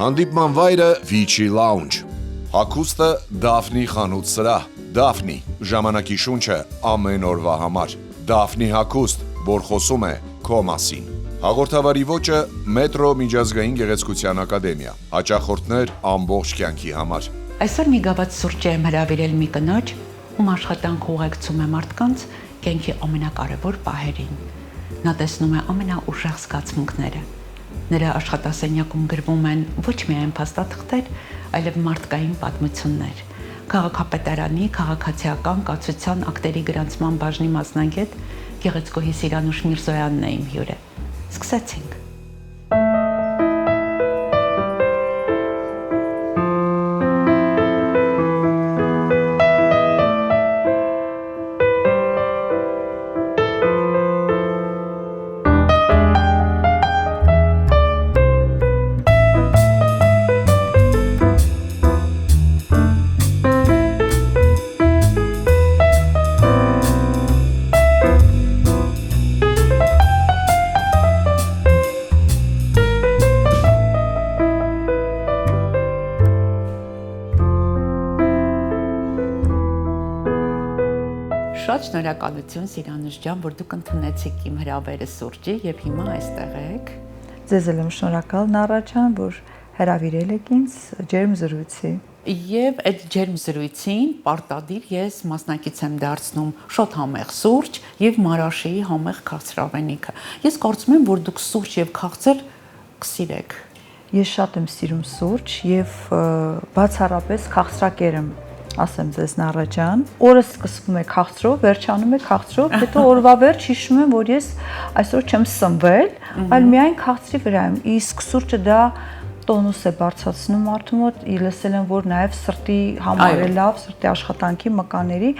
Հանդիպման վայրը Vici Lounge, հագուստը Daphne խանութ սրահ, Daphne, ժամանակի շունչը ամեն օրվա համար, Daphne հագուստ, որ խոսում է քո մասին։ Հաղորդավարի ոճը Մետրո միջազգային գեղեցկության ակադեմիա, հաճախորդներ ամբողջ կյանքի համար։ Այսօր մի գավաթ սուրճ եմ հրավիրել մի կնոջ, ում աշխատանքը ուղեկցում է մարդկանց կյանքի ամենակարևոր պահերին։ Նա տեսնում է ամենաուժեղ զգացմունքները։ Նրա աշխատասենյակում գրվում են ոչ միայն փաստաթղթեր, այլև մարդկային պատմություններ։ Քաղաքապետարանի քաղաքացիական կացության ակտերի գրանցման բաժնի մասնագետ գեղեցկուհի Սիրանուշ Միրզոյանն է իմ հյուրը։ Սկսեցինք։ Շատ շնորհակալություն Սիրանուշ ջան, որ դուք ընդունեցիք իմ հրավերը սուրճի եւ հիմա այստեղ եք։ Ձեզ եմ շնորհակալ Նարա ջան, որ հրավիրել եք ինձ ջերմ զրույցի։ Եվ այդ ջերմ զրույցին պարտադիր ես մասնակից եմ դարձնում շոտ համեղ սուրճ եւ Մարաշիի համեղ քաղցրավենիքը։ Ես կարծում եմ, որ դուք սուրճ եւ քաղցր կսիրեք։ Ես շատ եմ սիրում սուրճ եւ բացառապես քաղցրակեր եմ, ասեմ ձեզ Նարա ջան, օրը սկսվում է քաղցրով, վերջանում է քաղցրով, հետո օրվա վերջ հիշում եմ, որ ես այսօր չեմ սնվել, այլ միայն քաղցրի վրա եմ։ Իսկ սուրճը դա տոնուս է բարձրացնում մարդու մոտ, լսել եմ, որ նաև սրտի համար է լավ, սրտի աշխատանքի մկաների,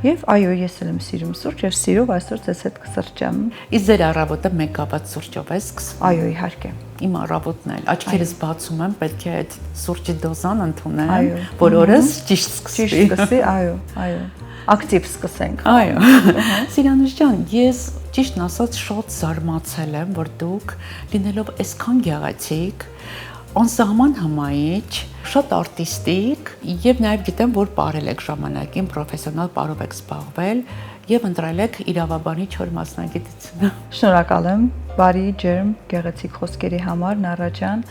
եւ այո, ես եմ սիրում սուրճ եւ սիրով այսօր ձեզ հետ կսրճեմ։ Իսկ ձեր առավոտը մեկ գավաթ սուրճով է սկսվում։ Այո, իհարկե։ Իմ առավոտն էլ աչքերս բացում եմ, պետք է այդ սուրճի դոզան ընդունեմ, որ օրս ճիշտ սկսվի։ Ճիշտ սկսվի, այո։ Ակտիվ սկսենք։ Այո։ Սիրանուշ ջան, ես ճիշտն ասած շատ զարմացել եմ, որ դուք լինելով այսքան գեղեցիկ, անսահման հմայիչ, շատ արտիստիկ եւ նաեւ գիտեմ, որ ապրել եք ժամանակին, պրոֆեսիոնալ պարով եք զբաղվել եւ ընտրել եք իրավաբանի 4 մասնագիտությունը։ Շնորհակալ եմ բարի ջերմ գեղեցիկ խոսքերի համար Նարա ջան։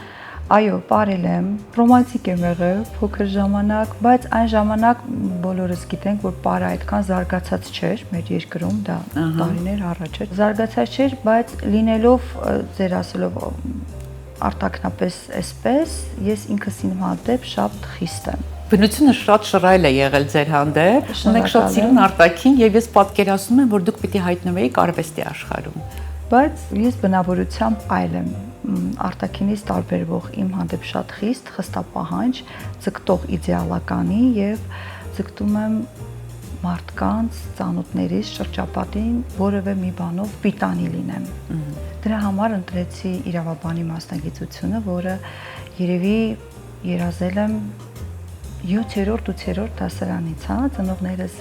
Այո, ապրել եմ, ռոմանտիկ եմ եղել փոքր ժամանակ, բայց այն ժամանակ բոլորս գիտենք, որ պարը այդքան զարգացած չէր մեր երկրում, դա տարիներ առաջ էր։ Զարգացած չէր, բայց լինելով ձեր ասելով արտակնապես այսպես, ես ինքս իմ հանդեպ շատ խիստ եմ։ Բնությունը շատ շռայլ է եղել ձեր հանդեպ, ունեք շատ սիրուն արտաքին եւ ես պատկերացնում եմ, որ դուք պիտի հայտնվեիք արվեստի աշխարհում։ Բայց ես բնավորությամբ այլ եմ, արտաքինից տարբերվող իմ հանդեպ շատ խիստ, խստապահանջ, ձգտող իդեալականի եւ ձգտում եմ մարդկանց, ծանոթներից, շրջապատին որևէ մի բանով պիտանի լինեմ։ Դրա համար ընտրեցի իրավաբանի մասնագիտությունը, որը երևի երազել եմ 7-րդ, 8-րդ դասարանից, ծնողներս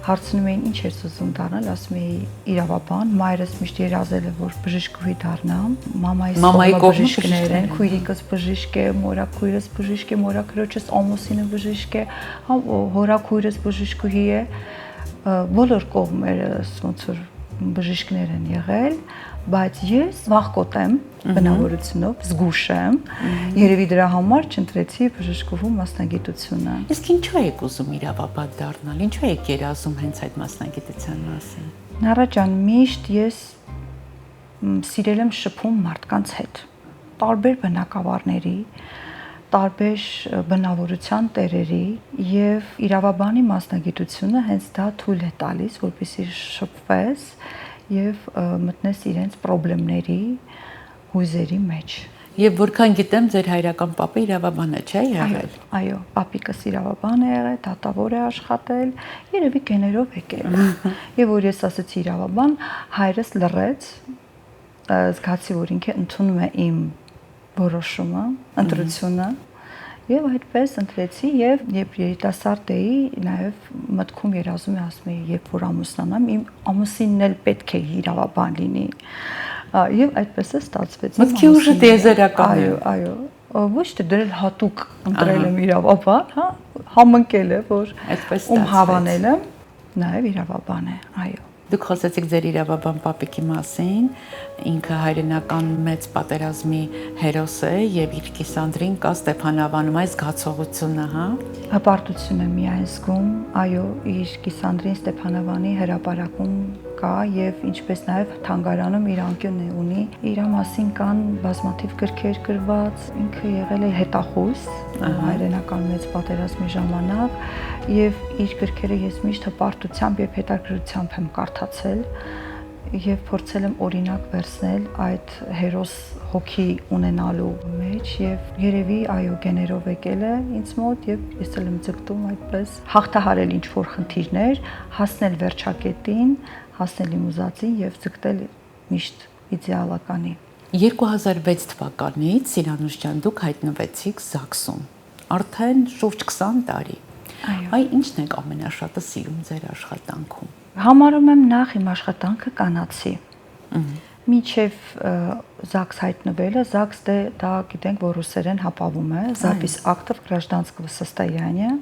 հարցնում էին ինչ ես ուզում դառնալ, ասում էի իրավաբան, մայրս միշտ երազել է, որ բժշկուհի դառնամ, մամայի բժիշկներ են, քույրիկս բժիշկ է, մորաքույրս բժիշկ է, մորաքրոջս ամուսինը բժիշկ է, հորաքույրս բժշկուհի է, բոլոր կողմերս ոնց որ բժիշկներ են եղել, բայց ես վախկոտ եմ բնավորությունով, զգուշ եմ, երևի դրա համար չընտրեցի բժշկուհու մասնագիտությունը։ Իսկ ինչու եք ուզում իրավաբան դառնալ, ինչու եք երազում հենց այդ մասնագիտության մասին։ Նարա ջան, միշտ ես սիրել եմ շփում մարդկանց հետ, տարբեր բնակավարների, տարբեր բնավորության տերերի եւ իրավաբանի մասնագիտությունը հենց դա թույլ է տալիս, որպեսզի շփվես եւ մտնես իրենց խնդիրների, հույզերի մեջ։ Եվ որքան գիտեմ, ձեր հայրական պապը իրավաբան է, չէ՞ եղել։ Այո, պապիկս իրավաբան է եղել, դատավոր է աշխատել, երևի գեներով եկել։ Եվ որ ես ասացի իրավաբան, հայրս լռեց, զգացի, որ ինքը ընդունում է իմ որոշումը, ընտրությունը։ Եվ այդպես ընտրեցի եւ երբ երիտասարդ էի, նաեւ մտքում երազում եմ, ասում էի, երբ որ ամուսնանամ, իմ ամուսինն էլ պետք է իրավաբան լինի։ Եվ այդպես է ստացվեց։ Մտքի ուժը տիեզերական է։ Այո, ոչ թե դրել հատուկ ընտրել եմ իրավաբան, հա, համընկել է, որ ում հավանել եմ, նաև իրավաբան է, այո։ Դուք խոսեցիք ձեր իրավաբան պապիկի մասին, ինքը հայրենական մեծ պատերազմի հերոս է եւ իր կիսանդրին կա Ստեփանավանում այս զգացողությունը, հա։ Հպարտություն եմ միայն զգում, այո, իր կիսանդրին Ստեփանավանի հրապարակում կա եւ ինչպես նաեւ թանգարանում իր անկյունն է ունի, իր մասին կան բազմաթիվ գրքեր գրված, ինքը եղել է հետախույզ հայրենական մեծ պատերազմի ժամանակ եւ իր գրքերը ես միշտ հպարտությամբ եւ հետաքրքրությամբ եմ կարդացել եւ փորձել եմ օրինակ վերցնել այդ հերոս հոգի ունենալու մեջ եւ երևի այո գեներով եկել է ինձ մոտ եւ ես էլ եմ ձգտում այդպես հաղթահարել ինչ որ խնդիրներ, հասնել վերջակետին, հասնել իմ ուզածին եւ ձգտել միշտ իդեալականի։ 2006 թվականից Սիրանուշ ջան դուք հայտնվեցիք ԶԱԳՍ-ում։ Արդեն շուրջ 20 տարի։ Այ ինչն եք ամենաշատը սիրում ձեր աշխատանքում։ Համարում եմ նախ իմ աշխատանքը կանացի։ Մինչև ЗАГС հայտնվելը, ЗАГС դա գիտենք, որ ռուսերեն հապավում է, Запись актов гражданского состояния,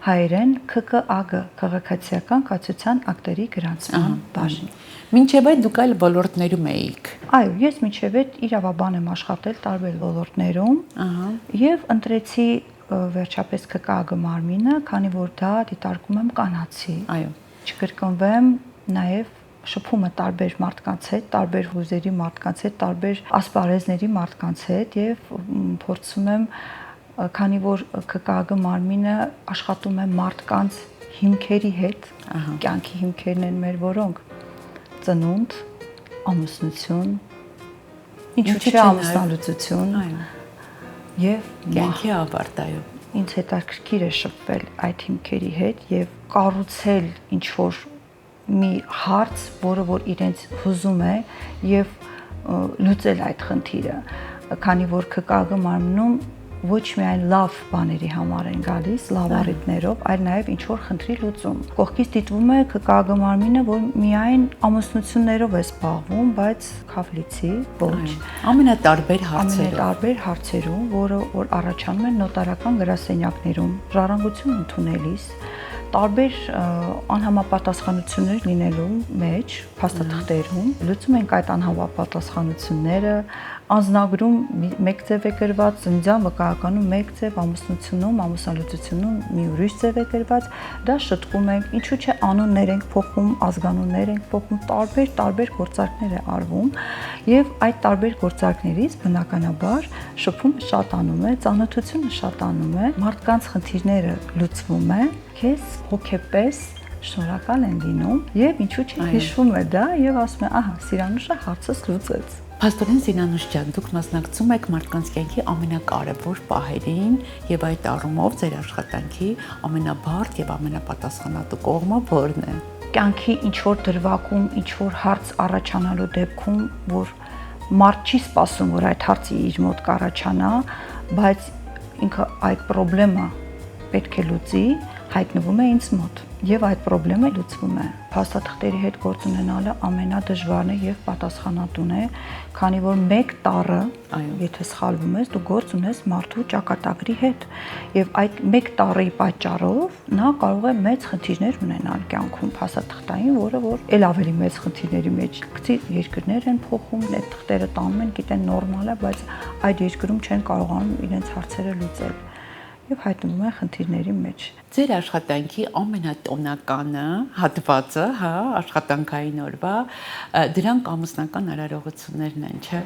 հայերեն ՔԿԱԳ, քաղաքացիական կացության ակտերի գրանցման բաժին։ Մինչև այդ դուք այլ ոլորտներում էիք։ Այո, ես մինչև այդ իրավաբան եմ աշխատել տարբեր ոլորտներում եւ ընտրեցի վերջապես ՔԿԱԳ մարմինը, քանի որ դա դիտարկում եմ կանացի։ Այո։ Չկրկնվեմ նաև շփում է տարբեր մարդկանց հետ, տարբեր հուզերի մարդկանց հետ, տարբեր ասպարեզների մարդկանց հետ եւ փորձում եմ, քանի որ ԿԿԱԳ մարմինը աշխատում է մարդկանց հիմքերի հետ, կյանքի հիմքերն են մեր, որոնք ծնունդ, ամուսնություն, ինչու՞ չէ ամուսնալուծություն, եւ կյանքի ավարտ, այո։ Ինձ հետաքրքիր է շփվել այդ հիմքերի հետ եւ կառուցել ինչ որ մի հարց, որը որ իրենց հուզում է եւ լուծել այդ խնդիրը, քանի որ ԿԿԱԳ մարմնում ոչ միայն լավ բաների համար են գալիս, լավ առիթներով, այլ նաև ինչ որ խնդրի լուծում։ Կողքից դիտվում է ԿԿԱԳ մարմինը, որ միայն ամուսնություններով է զբաղվում, բայց քավլիցի ոչ։ Ամենատարբեր հարցերով։ Ամենատարբեր հարցերում, որը որ առաջանում են նոտարական գրասենյակներում, ժառանգություն ընդունելիս, տարբեր անհամապատասխանություններ լինելու մեջ, փաստաթղթերում, լուծում ենք այդ անհամապատասխանությունները, անձնագրում մեկ ձև է գրված, ծննդյան վկայականում մեկ ձև, ամուսնությունում, ամուսնալուծությունում մի ուրիշ ձև է գրված, դա շտկում ենք, ինչու՞ չէ անուններ ենք փոխում, ազգանուններ ենք փոխում, տարբեր գործարքներ է արվում եւ այդ տարբեր գործարքներից բնականաբար շփումը շատանում է, ծանոթությունը շատանում է, մարդկանց խնդիրները լուծվում է, քեզ հոգեպես շնորհակալ են լինում եւ ինչու՞ չէ հիշվում է դա եւ ասում է, ահա, Սիրանուշը հարցս լուծեց։ Փաստորեն Սիրանուշ ջան, դուք մասնակցում եք մարդկանց կյանքի ամենակարևոր պահերին եւ այդ առումով ձեր աշխատանքի ամենաբարդ եւ ամենապատասխանատու կողմը որն է։ Կյանքի ինչ որ դրվագում, ինչ որ հարց առաջանալու դեպքում, որ մարդ չի սպասում, որ այդ հարցը իր մոտ կառաջանա, բայց ինքը այդ խնդրեմը պետք է լուծի, հայտնվում է ինձ մոտ եւ այդ խնդրեմը լուծվում է։ Փաստաթղթերի հետ գործ ունենալը ամենադժվարն է եւ պատասխանատուն է, քանի որ մեկ տառը, եթե սխալվում ես, դու գործ ունես մարդու ճակատագրի հետ եւ այդ մեկ տառի պատճառով նա կարող է մեծ խնդիրներ ունենալ կյանքում փաստաթղթային, որը որ ել ավելի մեծ խնդիրների մեջ գցի երկրներ են փոխում, այդ թղթերը տանում են, գիտեն նորմալ է, բայց այդ երկրում չեն կարողանում իրենց հարցերը լուծել եւ հայտնվում են խնդիրների մեջ։ Ձեր աշխատանքի ամենատոնականը հատվածը, հա, աշխատանքային օրվա, դրանք ամուսնական արարողություններն են, չէ՞։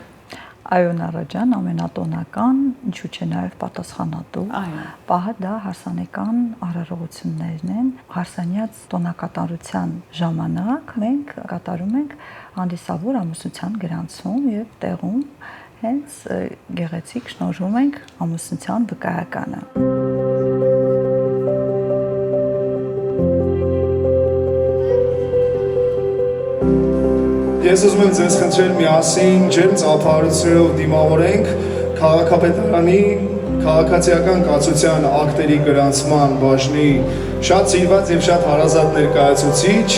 Այո, Նարաջան, ամենատոնական, ինչու՞ չէ նաև պատասխանատու։ Պահը դա հարսանեկան արարողություններն են։ Հարսանյաց տոնակատարության ժամանակ մենք կատարում ենք հանդիսավոր ամուսնության գրանցում եւ տեղում հենց գեղեցիկ շնորհում ենք ամուսնության վկայականը։ Ես ուզում եմ ձեզ խնդրել միասին ջերմ ծափահարություններով դիմավորենք քաղաքապետարանի քաղաքացիական կացության ակտերի գրանցման բաժնի շատ սիրված եւ շատ հարազատ ներկայացուցիչ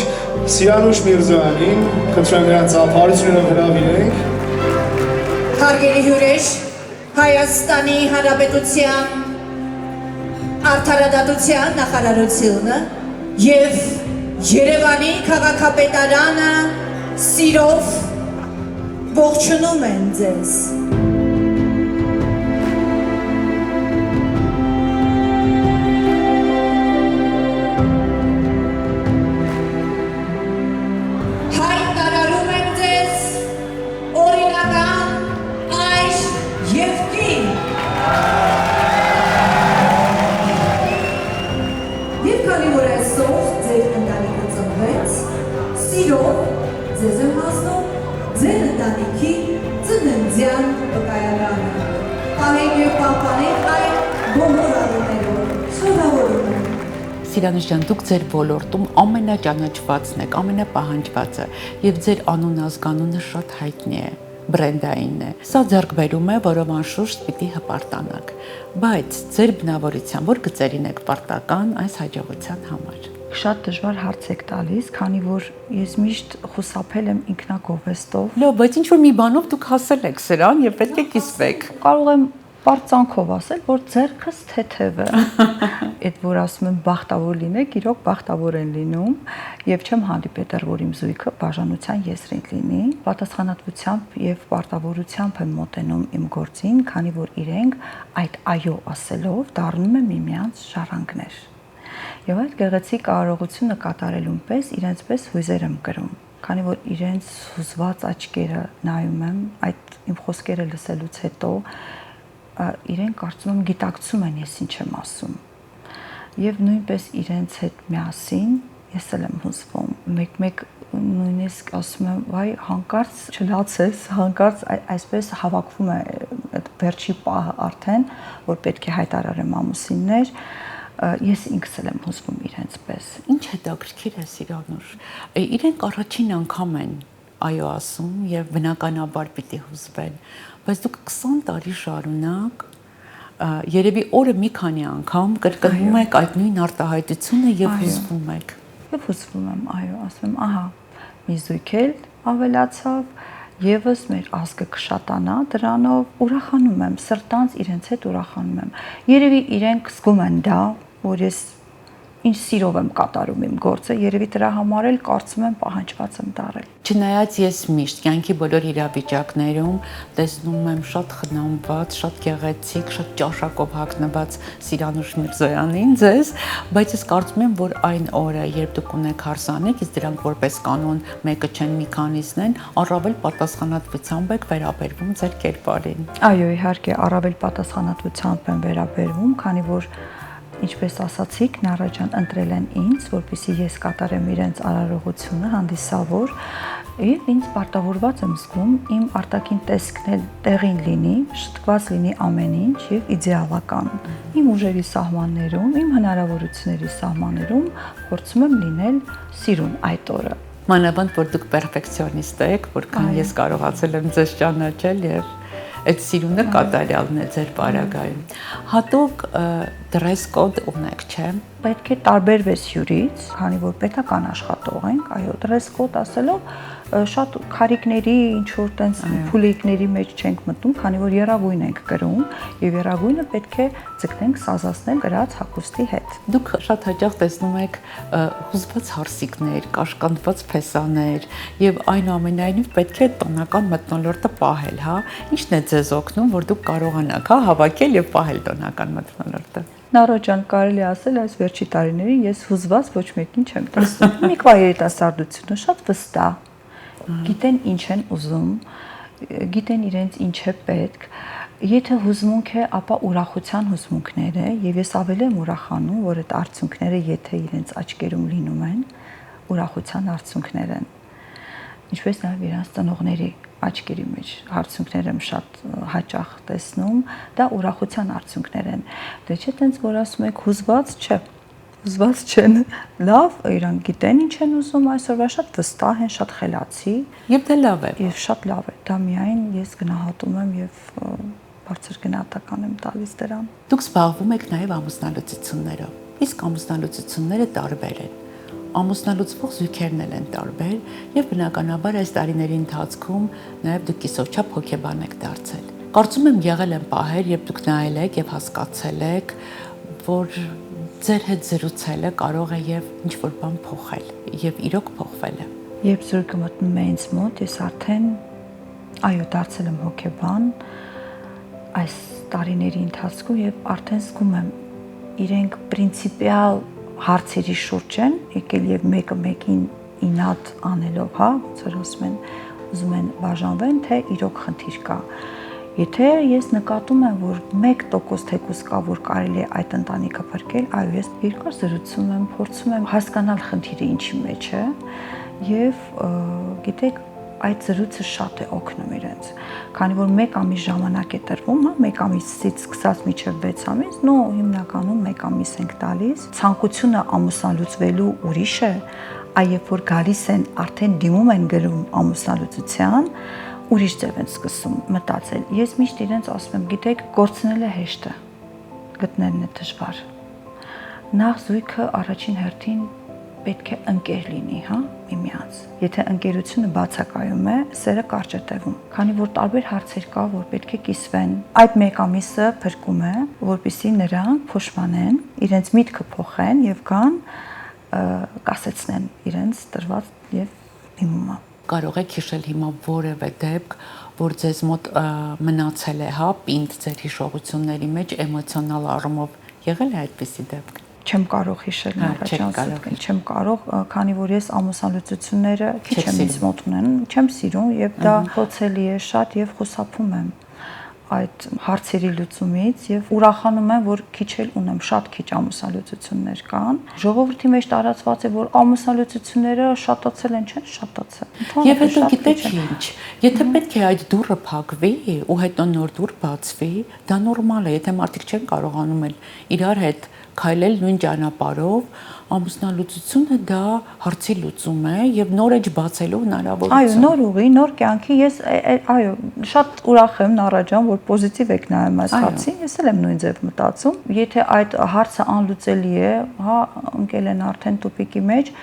Սիրանուշ Միրզոյանին խնդրեմ նրան ծափարությունը հրավիրենք։ Հարգելի հյուրեր, Հայաստանի Հանրապետության Արդարադատության նախարարությունը եւ Երևանի քաղաքապետարանը սիրով ողջունում են ձեզ։ Հայտարարում են ձեզ օրինական, այր եւ կին։ Եվ քանի որ այսօր ձեր ընտանիքը ծնվեց, սիրով ձեզ եմ հասնում ձեր ընտանիքի ծննդյան վկայականը։ Պահեք եւ պահպանեք այդ բոլոր առումներով։ Շնորհավորում եմ։ Սիրանուշ ջան, դուք ձեր ոլորտում ամենաճանաչվածն եք, ամենապահանջվածը եւ ձեր անուն-ազգանունը շատ հայտնի է, բրենդային է։ Սա ձեռքբերում է, որով անշուշտ պիտի հպարտանաք։ Բայց ձեր բնավորության որ գծերին եք պարտական այս հաջողության համար։ Շատ դժվար հարց եք տալիս, քանի որ ես միշտ խուսափել եմ ինքնագովեստով։ Լավ, բայց ինչ որ մի բանով դուք հասել եք սրան եւ պետք է կիսվեք։ Կարող եմ պարծանքով ասել, որ ձեռքս թեթև է։ Այդ որ ասում եմ բախտավոր լինեք, իրոք բախտավոր են լինում եւ չեմ հանդիպել, որ իմ զույգը բաժանության եզրին լինի։ Պատասխանատվությամբ եւ պարտավորությամբ եմ մոտենում իմ գործին, քանի որ իրենք այդ այո ասելով դառնում են միմյանց ժառանգներ։ Եվ այդ գեղեցիկ կարողությունը կատարելուն պես իրենց պես հույզեր եմ կրում, քանի որ իրենց հուզված աչքերը նայում եմ, այդ իմ խոսքերը լսելուց հետո իրենք կարծում եմ գիտակցում են ես ինչ եմ ասում։ Եվ նույնպես իրենց հետ միասին ես էլ եմ հուզվում։ Մեկ-մեկ նույնիսկ ասում եմ, վայ, հանկարծ չլացես, հանկարծ այսպես հավաքվում է այդ վերջի պահը արդեն, որ պետք է հայտարարեմ ամուսիններ, ես ինքս էլ եմ հուզվում իրենց պես։ Ինչ հետաքրքիր է Սիրանուշ։ Իրենք առաջին անգամ են այո ասում եւ բնականաբար պիտի հուզվեն, բայց դուք 20 տարի շարունակ երևի օրը մի քանի անգամ կրկնում եք այդ նույն արտահայտությունը եւ հուզվում եք։ Եվ հուզվում եմ, այո, ասում եմ, ահա, մի զույգ էլ ավելացավ, եւս մեր ազգը կշատանա դրանով, ուրախանում եմ, սրտանց իրենց հետ ուրախանում եմ։ Երևի իրենք զգում են դա, որ ես ինչ սիրով եմ կատարում իմ գործը, երևի դրա համար էլ կարծում եմ պահանջված եմ դառել։ Չնայած ես միշտ կյանքի բոլոր իրավիճակներում տեսնում եմ շատ խնամված, շատ գեղեցիկ, շատ ճաշակով հագնված Սիրանուշ Միրզոյանին ձեզ, բայց ես կարծում եմ, որ այն օրը, երբ դուք ունեք հարսանիք, իսկ դրանք որպես կանոն մեկը չեն, մի քանիսն են, առավել պատասխանատվությամբ եք վերաբերվում ձեր կերպարին։ Այո, իհարկե, առավել պատասխանատվությամբ եմ վերաբերվում, քանի որ ինչպես ասացիք, Նարաջան ընտրել են ինձ, որպեսզի ես կատարեմ իրենց արարողությունը հանդիսավոր, եւ ինձ պարտավորված եմ զգում իմ արտաքին տեսքն էլ տեղին լինի, շտկված լինի ամեն ինչ եւ իդեալական։ Իմ ուժերի սահմաններում, իմ հնարավորությունների սահմաններում փորձում եմ լինել սիրուն այդ օրը։ Մանավանդ որ դուք պերֆեկցիոնիստ եք, որքան ես կարողացել եմ ձեզ ճանաչել եւ այդ սիրունը կատարյալն է ձեր պարագայում։ Հատուկ դրես կոդ ունեք, չէ՞։ Պետք է տարբերվես հյուրից, քանի որ պետական աշխատող ենք, այո, դրես կոդ ասելով շատ քարիկների, ինչ որ տենց փուլիկների մեջ չենք մտնում, քանի որ երագույն ենք կրում, եւ երագույնը պետք է ձգնենք սազացնել գրած հագուստի հետ։ Դուք շատ հաճախ տեսնում եք հուզված հարսիկներ, կաշկանդված փեսաներ, եւ այնուամենայնիվ պետք է տոնական մթնոլորտը պահել, հա։ Ինչն է ձեզ օգնում, որ դուք կարողանաք, հա, հավաքել եւ պահել տոնական մթնոլորտը։ Նարոջան, կարելի ասել, այս վերջի տարիներին ես հուզված ոչ մեկին չեմ տեսնում։ Միկվա երիտասարդությունը շատ վստահ, գիտեն ինչ են ուզում, գիտեն իրենց ինչ է պետք։ Եթե հուզմունք է, ապա ուրախության հուզմունքներ է, եւ ես ավելի եմ ուրախանում, որ այդ արդյունքները, եթե իրենց աչքերում լինում են, ուրախության արդյունքներ են։ Ինչպես նաեւ իրենց ծնողների աչքերի մեջ արդյունքներ եմ շատ հաճախ տեսնում, դա ուրախության արդյունքներ են։ Դե չէ՞ տենց որ ասում եք հուզված, չէ։ Հուզված չեն։ Լավ, իրանք գիտեն ինչ են ուզում, այսօրվա շատ վստահ են, շատ խելացի, եւ դա լավ է։ Եվ շատ լավ է։ Դա միայն ես գնահատում եմ եւ բարձր գնահատական եմ տալիս դրան։ Դուք զբաղվում եք նաեւ ամուսնալուծություններով։ Իսկ ամուսնալուծությունները տարբեր են։ ամուսնալուծվող զույգերն են տարբեր եւ բնականաբար այս տարիների ընթացքում նաեւ դուք կիսով չափ հոգեբան եք դարձել։ Կարծում եմ եղել են պահեր, երբ դուք նայել եք եւ հասկացել եք, որ ձեր հետ զրուցելը կարող է եւ ինչ-որ բան փոխել եւ իրոք փոխվել է։ Երբ զույգը մտնում է ինձ մոտ, ես արդեն դարձել եմ հոգեբան այս տարիների ընթացքում եւ արդեն զգում եմ իրենք պրինցիպիալ հարցերի շուրջ են եկել եւ մեկը մեկին ինատ անելով, ոնց որ ասում են, ուզում են բաժանվեն, թե իրոք խնդիր կա։ Եթե ես նկատում եմ, որ 1% թեկուզ կա, որ կարելի է այդ ընտանիքը փրկել, ես երկար զրուցում եմ, փորձում եմ հասկանալ խնդիրը ինչի մեջ է եւ գիտեք, այդ զրույցը շատ է օգնում իրենց, քանի որ 1 ամիս ժամանակ է տրվում, 1 ամիսից սկսած մինչև 6 ամիս, հիմնականում 1 ամիս ենք տալիս, ցանկությունը ամուսնալուծվելու ուրիշ է, երբ որ գալիս են, արդեն դիմում են գրում ամուսնալուծության, ուրիշ ձև են սկսում մտածել։ Ես միշտ իրենց ասում եմ, գիտեք, կորցնելը հեշտ է, գտնելն է դժվար։ Նախ զույգը առաջին հերթին պետք է ընկեր լինի, միմյանց։ Եթե ընկերությունը բացակայում է, սերը կարճ է տևում, քանի որ տարբեր հարցեր կա, որ պետք է կիսվեն։ Այդ 1 ամիսը փրկում է, որպեսզի նրանք փոշմանեն, իրենց միտքը փոխեն եւ գան կասեցնեն իրենց տրված եւ դիմումը։ Կարող եք հիշել հիմա որևէ դեպք, որ ձեզ մոտ մնացել է, պինդ ձեր հիշողությունների մեջ էմոցիոնալ առումով եղել է այդպիսի դեպք։ Չեմ կարող հիշել չեմ կարող, քանի որ ես ամուսնալուծությունները քիչ եմ ինձ մոտ ունենում, չեմ սիրում եւ դա խոցելի է շատ եւ խուսափում եմ այդ հարցերի լուծումից եւ ուրախանում եմ, որ քիչ էլ ունեմ, շատ քիչ ամուսնալուծություններ կան։ Ժողովրդի մեջ տարածված է, որ ամուսնալուծությունները շատացել են, չեն շատացել։ Եվ հետո գիտեք ինչ, եթե պետք է այդ դուռը փակվի ու հետո նոր դուռ բացվի, դա նորմալ է, եթե մարդիկ չեն կարողանում իրար հետ քայլել նույն ճանապարհով, ամուսնալուծությունը դա հարցի լուծում է եւ նոր էջ բացելու հնարավորություն։ Նոր ուղի, նոր կյանքի, ես շատ ուրախ եմ Նարաջան, որ պոզիտիվ եք նայում այս հարցին, ես էլ եմ նույն ձև մտածում։ Եթե այդ հարցը անլուծելի է, ընկել են արդեն տուպիկի մեջ,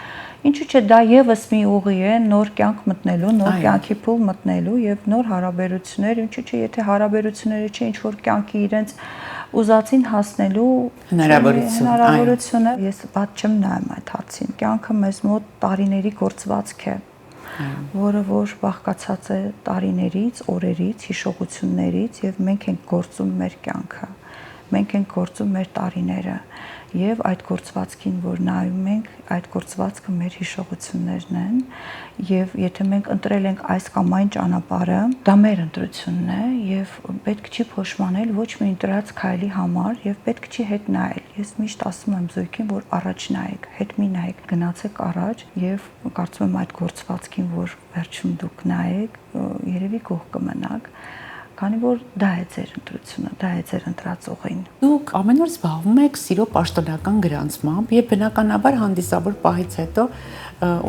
ինչու՞ չէ դա եւս մի ուղի է նոր կյանք մտնելու, նոր կյանքի փուլ մտնելու եւ նոր հարաբերություններ, ինչու՞ չէ, եթե հարաբերությունները չէ, ինչ որ կյանքի իրենց ուզածին հասնելու հնարավորությունը, ես բաց չեմ նայում այդ հարցին։ Կյանքը մեզ մոտ տարիների գործվածք է, որը որ բաղկացած է տարիներից, օրերից, հիշողություններից եւ մենք ենք գործում մեր կյանքը։ Մենք ենք գործում մեր տարիները եւ այդ գործվածքին, որ նայում ենք, այդ գործվածքը մեր հիշողություններն են եւ եթե մենք ընտրել ենք այս կամ այն ճանապարհը, դա մեր ընտրությունն է եւ պետք չի փոշմանել ոչ մի ընտրած քայլի համար եւ պետք չի հետ նայել։ Ես միշտ ասում եմ զույգին, որ առաջ նայեք, հետ մի նայեք, գնացեք առաջ եւ կարծում եմ այդ գործվածքին, որ վերջում դուք նայեք, երևի գող կմնաք։ Քանի որ դա է ձեր ընտրությունը, դա է ձեր ընտրած ուղին։ Դուք ամեն օր զբաղվում եք սիրո պաշտոնական գրանցմամբ եւ բնականաբար հանդիսավոր պահից հետո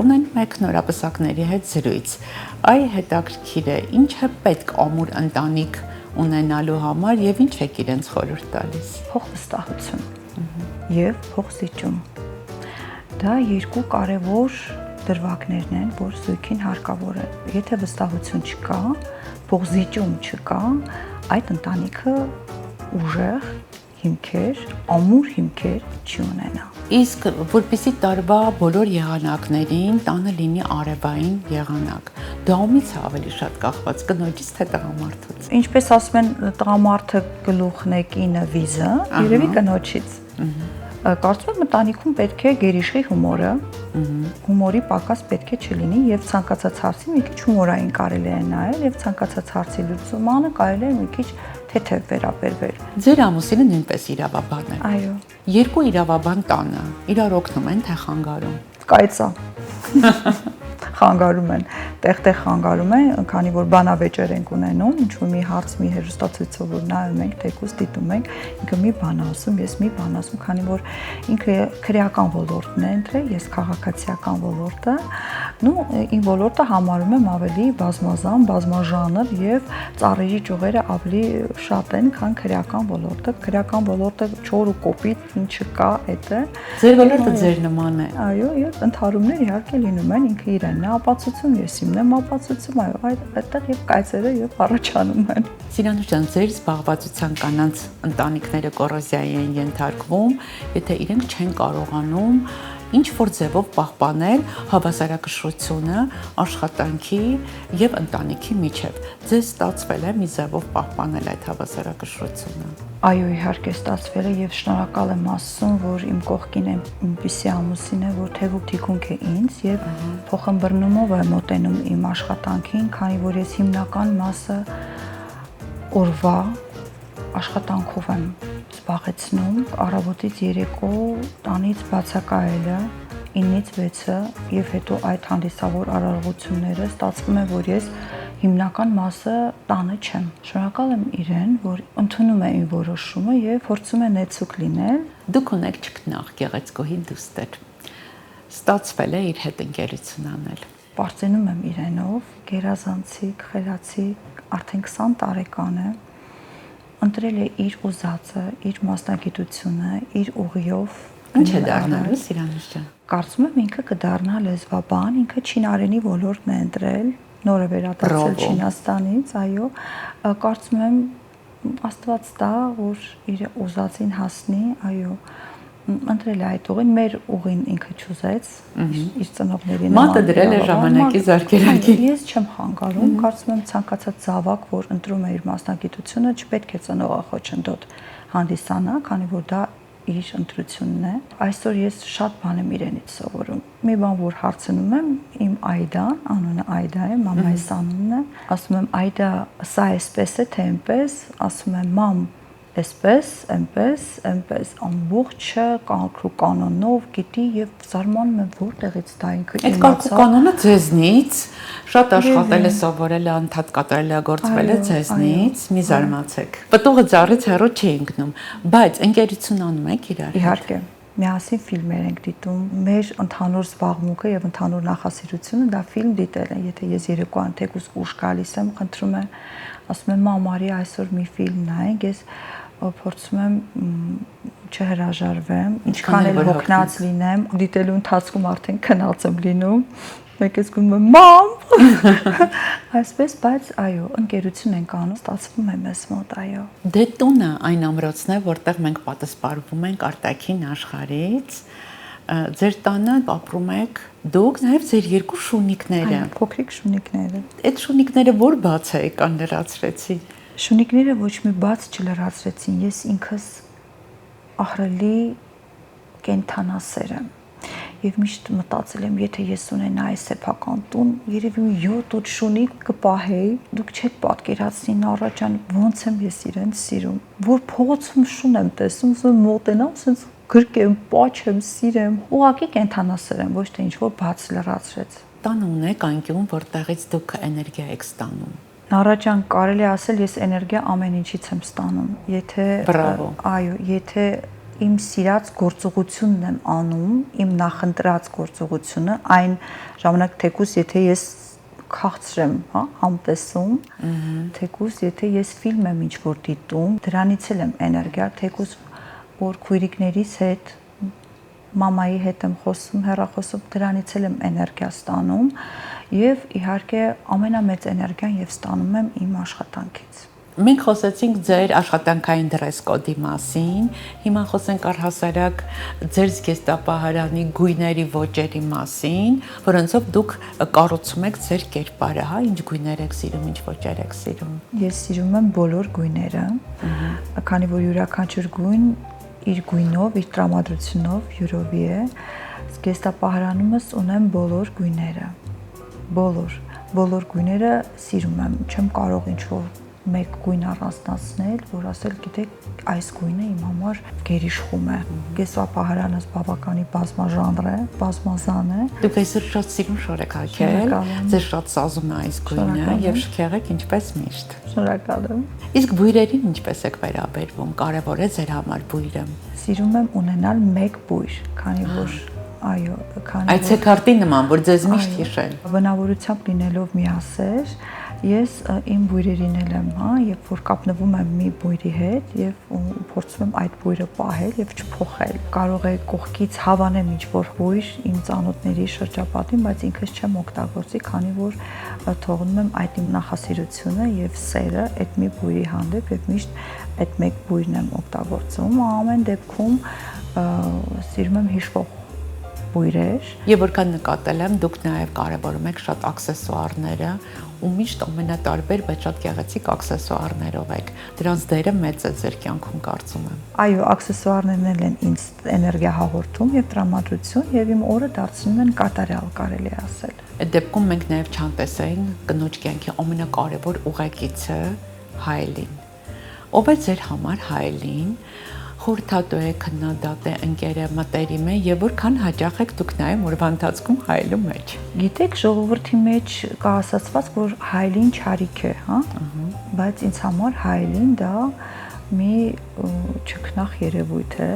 ունենում եք նորապսակների հետ զրույց։ Հետաքրքիր է, ինչ է պետք ամուր ընտանիք ունենալու համար եւ ինչ եք իրենց խորհուրդ տալիս։ Փոխվստահություն եւ փոխզիջում։ Դա երկու կարևոր դրվագներն են, որ զույգին հարկավոր է։ Եթե վստահություն չկա, փոխզիջում չկա, այդ ընտանիքը ուժեղ հիմքեր, ամուր հիմքեր չի ունենա։ Իսկ որպեսզի տարվա բոլոր եղանակներին տանը լինի արևային եղանակ, դա ումից է ավելի շատ կախված, կնոջից թե տղամարդուց։ Ինչպես ասում են, տղամարդը գլուխն է, կինը վիզը, երևի կնոջից։ Կարծում եմ ընտանիքում պետք է գերիշխի հումորը, հումորի պակաս պետք է չլինի եւ ցանկացած հարցի մի քիչ հումորային կարելի է նայել եւ ցանկացած հարցի լուծումը կարելի է մի քիչ թեթև վերաբերվել։ Ձեր ամուսինը նույնպես իրավաբան է։ Այո։ Երկու իրավաբան տանը իրար օգնում են թե խանգարում։ Կայծա։ խանգարում են, տեղ-տեղ խանգարում են, քանի որ բանավեճեր ենք ունենում, ինչ-որ մի հարց, մի հերոստացույցով որ նայում ենք, թեկուզ դիտում ենք, ինքը մի բան ասում, ես մի բան ասում, քանի որ ինքը քրեական ոլորտն է ընտրել, ես քաղաքացիական ոլորտը, իմ ոլորտը համարում եմ ավելի բազմազան, բազմաժանր եւ ծառերի ճյուղերը ավելի շատ են, քան քրեական ոլորտը։ Քրեական ոլորտը չոր ու կոպիտ չկա, դա։ Ձեր ոլորտը ձեր նման է։ Այո, եւ ընդհարումներ իհարկե լինում են, ինքը իրենն է ապացուցում, ես իմն եմ ապացուցում, այո, այդտեղ եւ կայծերը եւ առաջանում են։ Սիրանուշ ջան, ձեր զբաղվածության կանանց ընտանիքները կոռոզիայի են ենթարկվում, եթե իրենք չեն կարողանում ինչ որ ձևով պահպանել հավասարակշռությունը աշխատանքի եւ ընտանիքի միջեւ։ Ձեզ ստացվել է մի ձևով պահպանել այդ հավասարակշռությունը։ Այո, իհարկե ստացվել է եւ շնորհակալ եմ Աստծուն, որ իմ կողքին է այնպիսի ամուսին է, որ թեւուկ թիկունք է ինձ եւ փոխըմբռնումով է մոտենում իմ աշխատանքին, քանի որ ես հիմնական մասը օրվա աշխատանքով եմ զբաղեցնում, առավոտից երեկո տանից բացակայելը 9-ից 6-ը եւ հետո այդ հանդիսավոր արարողությունները ստացվում է, որ ես հիմնական մասը տանը չեմ։ Շնորհակալ եմ իրեն, որ ընդունում է իմ որոշումը եւ փորձում է նեցուկ լինել։ Դուք ունեք ճկնաղ գեղեցկուհի դուստր։ Ստացվել է իր հետ ընկերություն անել։ Պարծենում եմ իրենով, գերազանցիկ, խելացիկ, արդեն 20 տարեկան է։ Ընտրել է իր ուզածը, իր մասնագիտությունը, իր ուղիով։ Ինչ է դառնալու Սիրանուշ ջան։ Կարծում եմ ինքը կդառնա լեզվաբան, ինքը չինարենի ոլորտն է ընտրել, նոր է վերադարձել Չինաստանից, այո, կարծում եմ Աստված տա, որ իր ուզածին հասնի, այո, ընտրել է այդ ուղին, մեր ուղին ինքը չուզեց, իր ծնողների նման։ Մատը դրել է ժամանակի զարկերակի։ Ես չեմ խանգարում, կարծում եմ ցանկացած զավակ, որ ընտրում է իր մասնագիտությունը, չպետք է ծնողը խոչընդոտ հանդիսանա, քանի որ դա իր ընտրությունն է։ Այսօր ես շատ բան եմ իրենից սովորում։ Մի բան, որ հարցնում եմ, իմ Այդան, անունը Այդա է, մամայիս անունն է, ասում եմ Այդա, սա էսպես է, թե այնպես, ասում եմ մամ, էսպես, այնպես, ամբողջը կարգու կանոնով գիտի եւ զարմանում եմ որտեղից դա ինքը իմացա։ Այդ կարգու կանոնը ձեզնից, շատ աշխատել է, սովորել է, անդադ կատարելագործվել է ձեզնից, մի զարմացեք։ Պտուղը ծառից հեռու չի ընկնում, բայց ընկերություն անում եք իրար։ Իհարկե, միասին ֆիլմեր ենք դիտում։ Մեր ընդհանուր զբաղմունքը եւ ընդհանուր նախասիրությունը դա ֆիլմ դիտել է։ Եթե ես երեկոյան թեկուզ ուշ գալիս եմ, խնդրում եմ, ասում եմ մամարի այսօր մի ֆիլմ նայենք, ես փորձում եմ չհրաժարվեմ, ինչքան էլ հոգնած լինեմ, դիտելու ընթացքում արդեն քնած եմ լինում, մեկ էս գնում եմ մամ, այսպես, բայց այո, ընկերություն ենք անում, ստացվում է մեզ մոտ, այո։ Դե տունը այն ամրոցն է, որտեղ մենք պատասպարվում ենք արտաքին աշխարհից, ձեր տանը ապրում եք դուք, նաև ձեր երկու շունիկները։ Փոքրիկ շունիկները։ Այդ շունիկները որ բաց եկան լրացրեցի։ Շունիկները ոչ մի բաց չլրացրեցին, ես ինքս ահռելի կենթանասեր եմ եւ միշտ մտածել եմ, եթե ես ունենայի սեփական տուն, երևի 7-8 շունիկ կպահեի, դուք չեք պատկերացնի Նարաջան, ոնց եմ ես իրեն սիրում, որ փողոցում շուն եմ տեսնում, ասում մոտենամ, ասես գրկեմ, պաչեմ, սիրեմ, ուղղակի կենթանասեր եմ, ոչ թե ինչ-որ բաց լրացրեց։ Տանը ունեք անկյուն, որտեղից դուք էներգիա եք ստանում։ Նարաջան, կարելի ասել ես էներգիա ամեն ինչից եմ ստանում, եթե այո, եթե իմ սիրած գործողությունն եմ անում, իմ նախընտրած գործողությունը, այն ժամանակ թեկուզ եթե ես քաղցրեմ, հա, համտեսում, թեկուզ եթե ես ֆիլմ եմ ինչ-որ դիտում, դրանից էլ եմ էներգիա, թեկուզ որ քույրիկներիս հետ, մամայի հետ եմ խոսում, հեռախոսով, դրանից էլ եմ էներգիա ստանում եւ իհարկե ամենամեծ էներգիան եւ ստանում եմ իմ աշխատանքից։ Մենք խոսեցինք ձեր աշխատանքային դրես կոդի մասին, հիմա խոսենք առհասարակ ձեր զգեստապահարանի գույների ոճերի մասին, որոնցով դուք կառուցում եք ձեր կերպարը, հա, ինչ գույներ եք սիրում, ինչ ոճեր եք սիրում։ Ես սիրում եմ բոլոր գույները, քանի որ յուրաքանչյուր գույն իր գույնով, իր տրամադրությունով յուրովի է, զգեստապահարանումս ունեմ բոլոր գույները, բոլոր գույները սիրում եմ, չեմ կարող ինչ-որ մեկ գույն առանձնացնել, որ ասել, գիտեք, այս գույնը իմ համար գերիշխում է։ Կեսապահարանս բավականի բազմաժանր է, բազմազան է։ Դուք այսօր շատ սիրուն շոր եք հագել, ձեզ շատ սազում է այս գույնը եւ շքեղ եք ինչպես միշտ։ Շնորհակալ եմ։ Իսկ բույրերին ինչպես եք վերաբերվում, կարևոր է ձեր համար բույրը։ Սիրում եմ ունենալ մեկ բույր, քանի որ այո, քանի Այցեքարտի նման, որ ձեզ միշտ հիշեն։ Բնավորությամբ լինելով միասեր, ես իմ բույրերին եմ, երբ որ կապնվում եմ մի բույրի հետ եւ փորձում եմ այդ բույրը պահել եւ չփոխել։ Կարող է կողքից հավանեմ ինչ-որ բույր իմ ծանոթների շրջապատին, բայց ինքս չեմ օգտագործի, քանի որ թողնում եմ այդ իմ նախասիրությունը եւ սերը այդ մի բույրի հանդեպ եւ միշտ այդ մեկ բույրն եմ օգտագործում։ Ամեն դեպքում սիրում եմ հիշվող բույրեր։ Եվ որքան նկատել եմ, դուք նաև կարևորում եք շատ աքսեսուարները ու միշտ ամենատարբեր, բայց շատ գեղեցիկ աքսեսուարներով եք։ Դրանց դերը մեծ է ձեր կյանքում, կարծում եմ։ Այո, աքսեսուարներն են ինձ էներգիա հաղորդում եւ տրամադրություն եւ իմ օրը դարձնում են կատարյալ, կարելի է ասել։ Այդ դեպքում մենք նաև չանտեսային կնոջ կյանքի ամենակարևոր ուղեկիցը Հայելին։ Ով է ձեր համար Հայելին։ Խորհրդատու է, քննադատ է, ընկեր է, մտերիմ է եւ որքան հաճախ եք դուք նայում օրվա ընթացքում Հայելու մեջ։ Գիտեք, ժողովրդի մեջ կա ասացված, որ Հայելին չարիք է, հա։ Բայց ինձ համար Հայելին դա մի չքնաղ երևույթ է։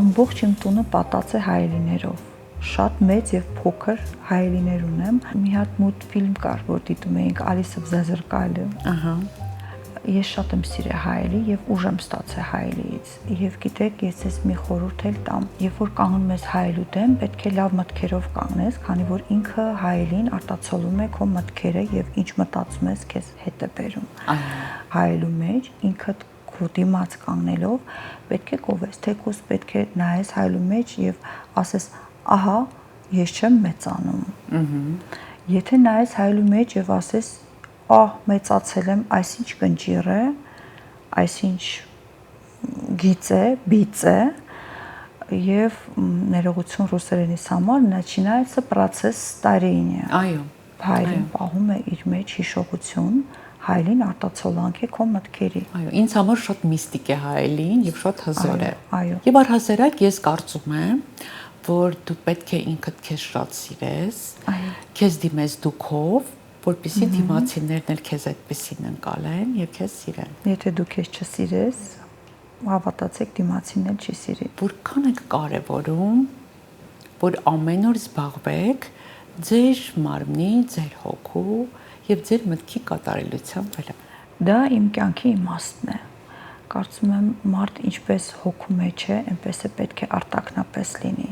Ամբողջ իմ տունը պատած է հայելիներով։ Շատ մեծ եւ փոքր հայելիներ ունեմ։ Մի հատ մուլտֆիլմ կար, որ դիտում էինք Ալիսը в Зазеркалье։ Ահա։ Ես շատ եմ սիրել հայելի եւ ուժ եմ ստացել հայելիից։ Եվ գիտեք, ես ես մի խորհուրդ էլ տամ, երբ որ կանգնում ես հայելու դեմ, պետք է լավ մտքերով կանգնես, քանի որ ինքը հայելին արտացոլում է քո մտքերը եւ ինչ մտածում ես, քեզ հետ է բերում։ Հայելու մեջ ինքդ քո դիմաց կանգնելով պետք է կովես, թեկուզ պետք է նայես հայելու մեջ եւ ասես, ահա, ես չեմ մեծանում։ Եթե նայես հայելու մեջ եւ ասես մեծացել եմ, այսինչ կնճիր է, այսինչ գիծ է, բիծ է եւ ներողություն ռուսերենից համար, начинается процесс старения։ Այո։ Հայելին պահում է իր մեջ հիշողություն, հայելին արտացոլանք է քո մտքերի։ Այո, ինձ համար շատ միստիկ է Հայելին եւ շատ հզոր է։ Այո։ Եվ առհասարակ ես կարծում եմ, որ դու պետք է ինքդ քեզ շատ սիրես, քեզ դիմես դուքով, որպեսզի դիմացիներն էլ քեզ այդպեսին ընկալեն եւ քեզ սիրեն։ Եթե դու քեզ չսիրես, հավատացեք, դիմացին էլ չի սիրի։ Որքան է կարևորում, որ ամեն օր զբաղվեք ձեր մարմնի, ձեր հոգու եւ ձեր մտքի կատարելության վրա։ Դա իմ կյանքի իմաստն է։ Կարծում եմ, մարդ ինչպես հոգու մեջ է, այնպես է պետք է արտակնապես լինի։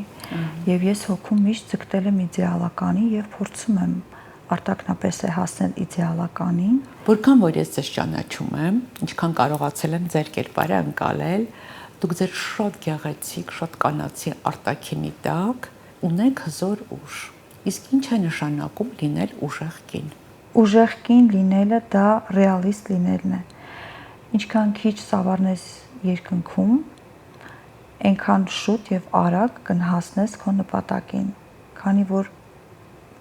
Եվ ես հոգու միշտ ձգտել եմ իդեալականի եւ փորձում եմ արտակնապես է հասնել իդեալականին։ Որքան որ ես ձեզ ճանաչում եմ, ինչքան կարողացել եմ ձեր կերպարը ընկալել, դուք ձեր շատ գեղեցիկ, շատ կանացի արտաքինի տակ ունեք հզոր ուժ։ Իսկ ինչ է նշանակում լինել ուժեղ կին։ Ուժեղ կին լինելը դա ռեալիստ լինելն է։ Ինչքան քիչ սավառնես երկնքում, այնքան շուտ եւ արագ կհասնես քո նպատակին, քանի որ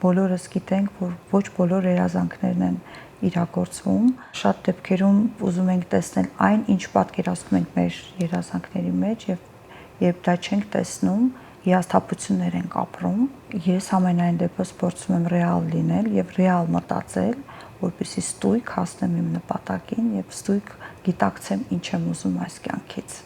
բոլորս գիտենք, որ ոչ բոլոր երազանքներն են իրագործվում։ Շատ դեպքերում ուզում ենք տեսնել այն, ինչ պատկերացնում ենք մեր երազանքների մեջ եւ երբ դա չենք տեսնում, հիասթափություններ ենք ապրում։ Ես ամենայն դեպս փորձում եմ ռեալ լինել եւ ռեալ մտածել, որպեսզի ստույգ հասնեմ իմ նպատակին եւ ստույգ գիտակցեմ ինչ եմ ուզում այս կյանքից։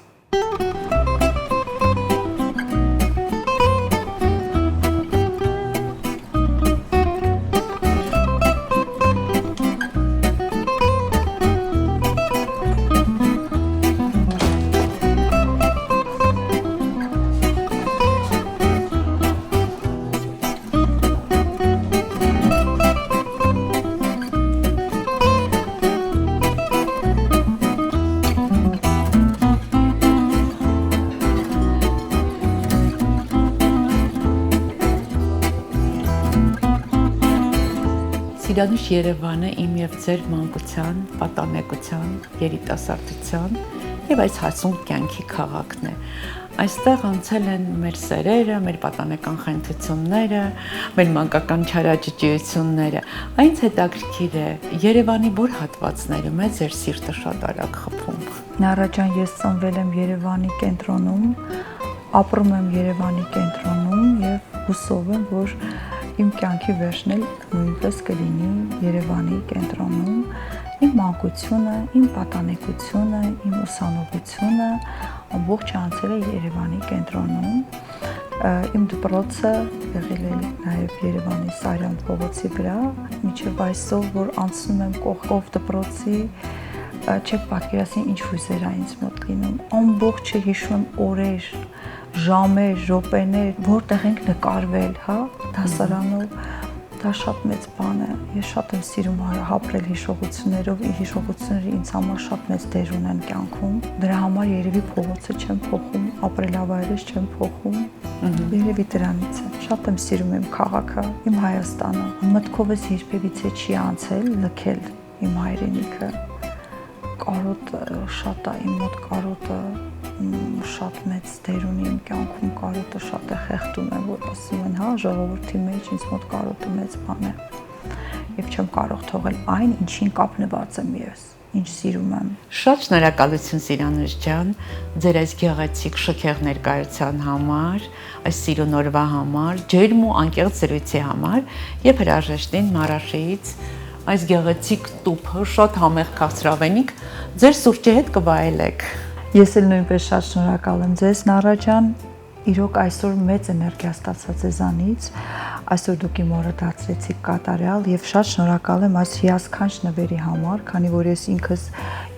Սիրանուշ Երևանը իմ եւ ձեր մանկության, պատանեկության, երիտասարդության եւ այս հասուն կյանքի քաղաքն է։ Այստեղ անցել են մեր սերերը, մեր պատանեկան խենթությունները, մեր մանկական չարաճճիությունները։ Այնց հետաքրքիր է Երևանի որ հատվածներում է ձեր սիրտը շատ արագ խփում։ Նարաջան, ես ծնվել եմ Երևանի կենտրոնում, ապրում եմ Երևանի կենտրոնում եւ հուսով եմ, որ իմ կյանքի վերջն էլ նույնպես կլինի Երևանի կենտրոնում։ Իմ մանկությունը, իմ պատանեկությունը, իմ ուսանողությունը ամբողջ անցել է Երևանի կենտրոնում։ Իմ դպրոցը եղել է նաև Երևանի Սարյան փողոցի վրա, մինչև այսօր, որ անցնում եմ կողքով դպրոցի, չեք պատկերացնի ինչ հույզեր ա ինձ մոտ լինում։ Ամբողջը հիշում եմ օրեր, ժամեր, րոպեներ, որտեղ ենք նկարվել, հա, դասարանով։ Դա շատ մեծ բան է։ Ես շատ եմ սիրում հապրել հիշողություններով, հիշողությունները ինձ համար շատ մեծ դեր ունեն կյանքում։ Դրա համար երևի փողոցը չեմ փոխում, ապրելավայրս չեմ փոխում։ Երևի դրանից է։ Շատ եմ սիրում իմ քաղաքը, իմ Հայաստանը։ Մտքովս երբևիցե չի անցել լքել իմ հայրենիքը։ Կարոտը շատ է, իմ մոտ կարոտը շատ մեծ դեր ունի իմ կյանքում, կարոտը շատ է խեղդում է, որ ասում են, հա, ժողովրդի մեջ ինձ մոտ կարոտը մեծ բան է։ Եվ չեմ կարող թողել այն, ինչին կապնված եմ ես, ինչ սիրում եմ։ Շատ շնորհակալություն Սիրանուշ ջան, ձեր այս գեղեցիկ շքեղ ներկայության համար, այս սիրուն օրվա համար, ջերմ ու անկեղծ զրույցի համար եւ հրաժեշտին Մարաշիից այս գեղեցիկ տուփը շատ համեղ քաղցրավենիք ձեր սուրճի հետ կվայելեք։ Ես էլ նույնպես շատ շնորհակալ եմ ձեզ, Նարա ջան, իրոք այսօր մեծ էներգիա ստացա ձեզանից, այսօր դուք իմ օրը դարձրեցիք կատարյալ եւ շատ շնորհակալ եմ այս հիասքանչ նվերի համար, քանի որ ես ինքս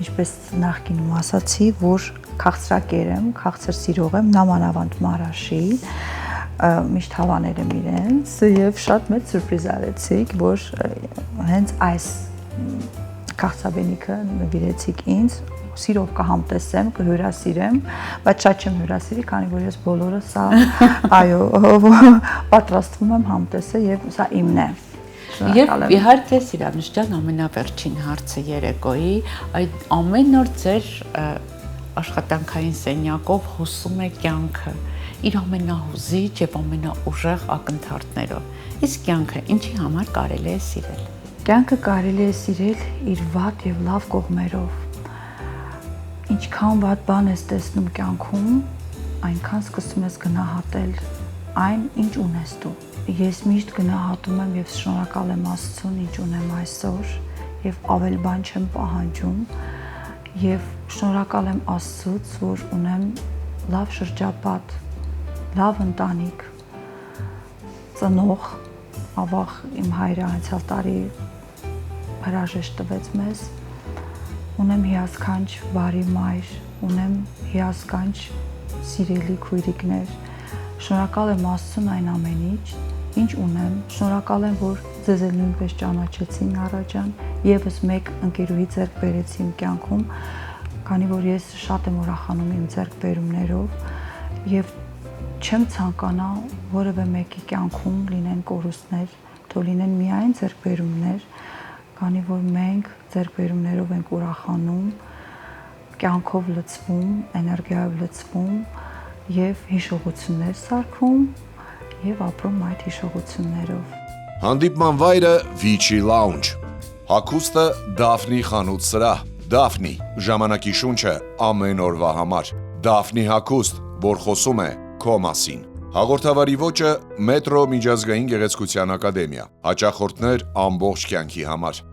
ինչպես նախկինում ասացի, որ քաղցրակեր եմ, քաղցր սիրող եմ, նամանավանդ Մարաշի, միշտ հավանել եմ իրենց եւ շատ մեծ սուրպրիզ արեցիք, որ հենց այս քաղցրավենիքը նվիրեցիք ինձ, սիրով կհամտեսեմ, կհյուրասիրեմ, բայց շատ չեմ հյուրասիրի, քանի որ ես բոլորը սա, այո, պատրաստվում եմ համտեսել եւ սա իմն է։ Եվ իհարկե Սիրանուշ ջան, ամենավերջին հարցը երեկոյի, այդ ամեն օր ձեր աշխատանքային սենյակով հոսում է կյանքը իր ամենահուզիչ եւ ամենաուժեղ ակնթարթներով։ Իսկ կյանքը ինչի համար կարելի է սիրել։ Կյանքը կարելի է սիրել իր վատ եւ լավ կողմերով։ Ինչքան վատ բան ես տեսնում կյանքում, այնքան սկսում ես գնահատել այն, ինչ ունես դու։ Ես միշտ գնահատում եմ եւ շնորհակալ եմ Աստծուն, ինչ ունեմ այսօր, եւ ավել բան չեմ պահանջում, եւ շնորհակալ եմ Աստծուց, որ ունեմ լավ շրջապատ, լավ ընտանիք, ծնող, ավաղ իմ հայրը անցյալ տարի հրաժեշտ տվեց մեզ, ունեմ հիասքանչ բարի մայր, ունեմ հիասքանչ սիրելի քույրիկներ, շնորհակալ եմ Աստծուն այն ամենից, ինչ ունեմ, շնորհակալ եմ, որ ձեզ էլ նույնպես ճանաչեցի Նարա ջան, եւս մեկ ընկերուհի ձեռք բերեցի իմ կյանքում, քանի որ ես շատ եմ ուրախանում իմ ձեռքբերումներով եւ չեմ ցանկանա որևէ մեկի կյանքում լինեն կորուստներ, թող լինեն միայն ձեռքբերումներ, քանի որ մենք ձեռքբերումներով ենք ուրախանում, կյանքով լցվում, էներգիայով լցվում եւ հիշողություններ սարքում եւ ապրում այդ հիշողություններով։ Հանդիպման վայրը Vici Lounge։ Հագուստը Daphne խանութ սրահ։ Daphne ժամանակի շունչը ամեն օրվա համար։ Daphne հագուստ, որ խոսում է քո մասին։ Հաղորդավարի ոճը Մետրո միջազգային գեղեցկության ակադեմիա։ Հաճախորդներ ամբողջ կյանքի համար։